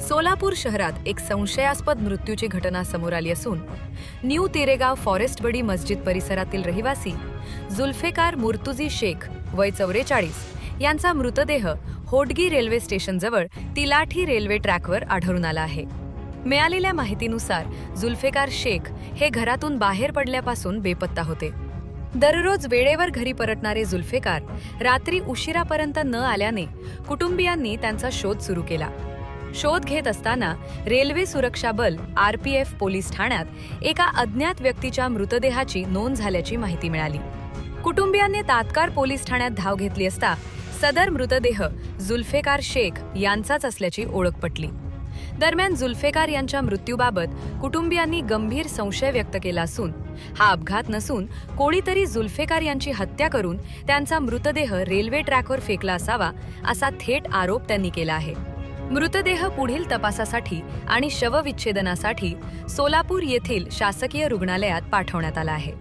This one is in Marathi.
सोलापूर शहरात एक संशयास्पद मृत्यूची घटना समोर आली असून न्यू तिरेगाव फॉरेस्ट बडी मस्जिद परिसरातील रहिवासी जुल्फेकार मुर्तुजी शेख वय 44 यांचा मृतदेह होडगी रेल्वे स्टेशनजवळ तिलाठी रेल्वे ट्रॅकवर आढळून आला आहे। मिळालेल्या माहितीनुसार जुल्फेकार शेख हे घरातून बाहेर पडल्यापासून बेपत्ता होते। दररोज वेळेवर घरी परतणारे जुल्फेकार रात्री उशिरापर्यंत न आल्याने कुटुंबियांनी त्यांचा शोध सुरू केला। शोध घेत असताना रेल्वे सुरक्षा बल RPF पोलीस ठाण्यात एका अज्ञात व्यक्तीच्या मृतदेहाची नोंद झाल्याची माहिती मिळाली। कुटुंबियांनी तात्काळ पोलीस ठाण्यात धाव घेतली असता सदर मृतदेह जुल्फेकार शेख यांचाच असल्याची ओळख पटली। दरम्यान जुल्फेकार यांच्या मृत्यूबाबत कुटुंबियांनी गंभीर संशय व्यक्त केला असून हा अपघात नसून कोणीतरी जुल्फेकार यांची हत्या करून त्यांचा मृतदेह रेल्वे ट्रॅकवर फेकला असावा असा थेट आरोप त्यांनी केला आहे। मृतदेह पुढील तपासासाठी आणि शवविच्छेदनासाठी सोलापूर येथील शासकीय रुग्णालयात पाठवण्यात आला आहे।